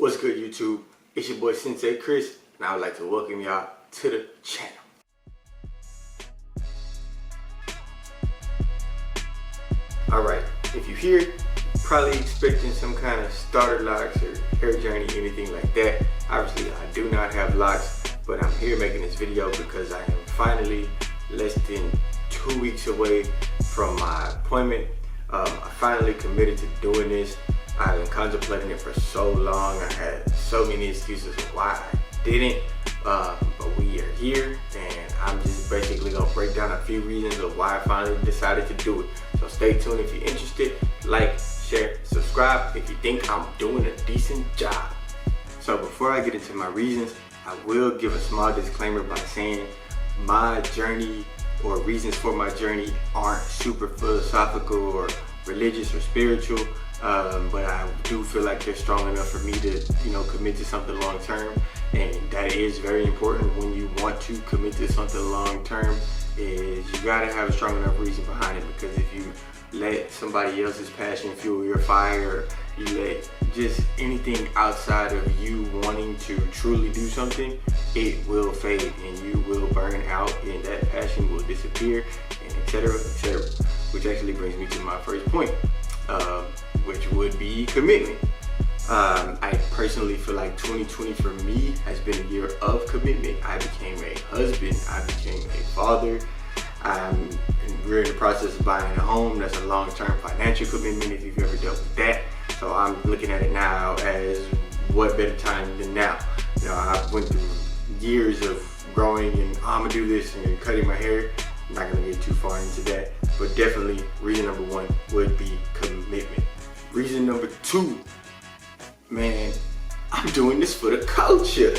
What's good, YouTube? It's your boy Sensei Chris, and I would like to welcome y'all to the channel. Alright, if you're here, probably expecting some kind of starter locks or hair journey, anything like that. Obviously, I do not have locks, but I'm here making this video because I am finally less than 2 weeks away from my appointment. I finally committed to doing this. I've been contemplating it for so long. I had so many excuses of why I didn't, but we are here, and I'm just basically gonna break down a few reasons of why I finally decided to do it. So stay tuned if you're interested. Like, share, subscribe if you think I'm doing a decent job. So before I get into my reasons, I will give a small disclaimer by saying my journey or reasons for my journey aren't super philosophical or religious or spiritual. But I do feel like they're strong enough for me to, commit to something long term, and that is very important when you want to commit to something long term. Is you gotta have a strong enough reason behind it, because if you let somebody else's passion fuel your fire, you let just anything outside of you wanting to truly do something, it will fade and you will burn out, and that passion will disappear, and etc., etc. Which actually brings me to my first point. Which would be commitment. I personally feel like 2020 for me has been a year of commitment. I became a husband, I became a father. We're in the process of buying a home. That's a long-term financial commitment if you've ever dealt with that. So I'm looking at it now as what better time than now. I went through years of growing and I'm gonna do this and cutting my hair. I'm not gonna get too far into that, but definitely reason number one would be commitment. Reason number two, man, I'm doing this for the culture.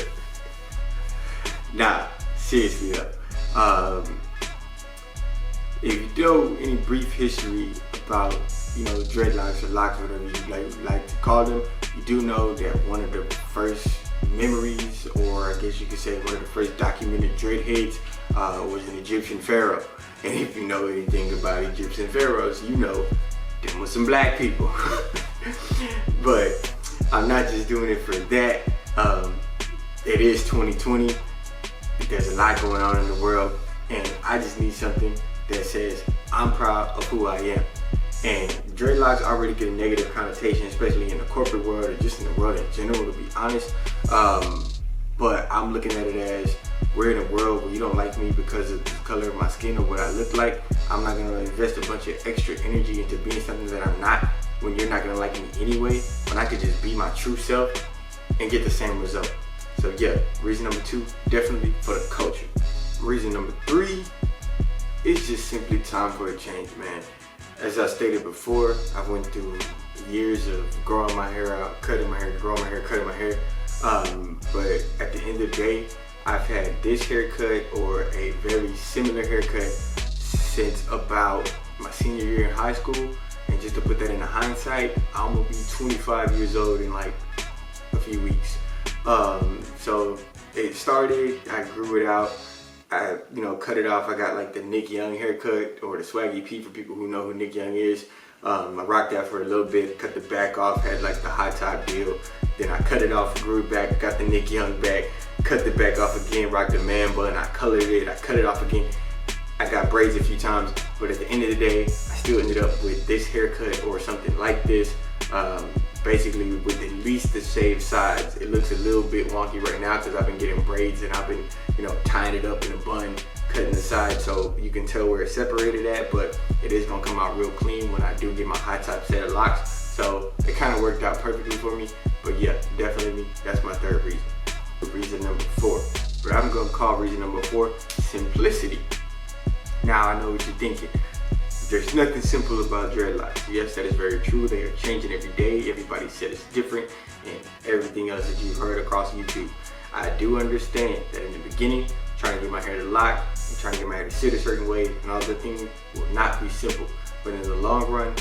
Nah, seriously though. If you know any brief history about, dreadlocks or locks, whatever you like to call them, you do know that one of the first memories, or I guess you could say one of the first documented dreadheads, was an Egyptian pharaoh. And if you know anything about Egyptian pharaohs, you know them with some black people. But I'm not just doing it for that. It is 2020. There's a lot going on in the world, and I just need something that says I'm proud of who I am. And dreadlocks already get a negative connotation, especially in the corporate world or just in the world in general, to be honest. But I'm looking at it as, we're in a world where you don't like me because of the color of my skin or what I look like. I'm not gonna invest a bunch of extra energy into being something that I'm not, when you're not gonna like me anyway, when I could just be my true self and get the same result. So yeah, reason number two, definitely for the culture. Reason number three is just simply time for a change, man. As I stated before, I went through years of growing my hair out, cutting my hair, growing my hair, cutting my hair. But at the end of the day, I've had this haircut or a very similar haircut since about my senior year in high school. And just to put that into hindsight, I'm gonna be 25 years old in like a few weeks. So it started, I grew it out, I cut it off. I got like the Nick Young haircut, or the Swaggy P for people who know who Nick Young is. I rocked that for a little bit, cut the back off, had like the Hightop deal. Then I cut it off, grew it back, got the Nick Young back, cut the back off again, rocked the man bun, I colored it, I cut it off again. I got braids a few times, but at the end of the day, I still ended up with this haircut or something like this. Basically with at least the shaved sides. It looks a little bit wonky right now because I've been getting braids and I've been, tying it up in a bun, cutting the sides, so you can tell where it's separated at, but it is gonna come out real clean when I do get my high top set of locks. So it kind of worked out perfectly for me. But yeah, definitely that's my third reason. Reason number four, but I'm gonna call reason number four simplicity. Now I know what you're thinking. There's nothing simple about dreadlocks. Yes, that is very true. They are changing every day. Everybody said it's different, and everything else that you've heard across YouTube. I do understand that in the beginning, trying to get my hair to lock and trying to get my hair to sit a certain way and all the things will not be simple. But in the long run,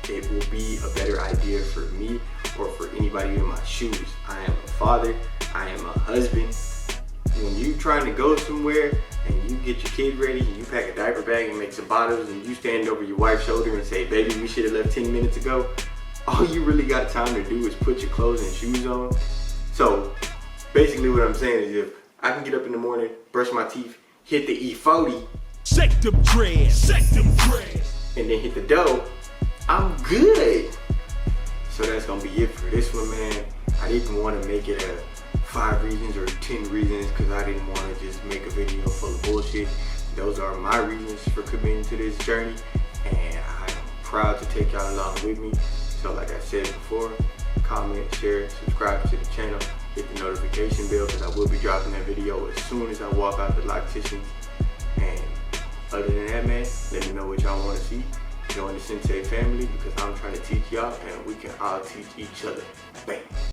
it will be a better idea for me or for anybody in my shoes. I am a father, I am a husband. When you trying to go somewhere and you get your kid ready and you pack a diaper bag and make some bottles and you stand over your wife's shoulder and say, baby, we should have left 10 minutes ago, all you really got time to do is put your clothes and shoes on So basically what I'm saying is if I can get up in the morning, brush my teeth, hit the E40, shake them dreads, and then hit the dough, I'm good. So that's gonna be it for this one, man. I didn't want to make it a 5 reasons or 10 reasons because I didn't want to just make a video full of bullshit. Those are my reasons for committing to this journey, and I'm proud to take y'all along with me. So like I said before, comment, share, subscribe to the channel, hit the notification bell because I will be dropping that video as soon as I walk out the locticians. And other than that, man, let me know what y'all want to see. Join the Sensei family because I'm trying to teach y'all and we can all teach each other. Bam.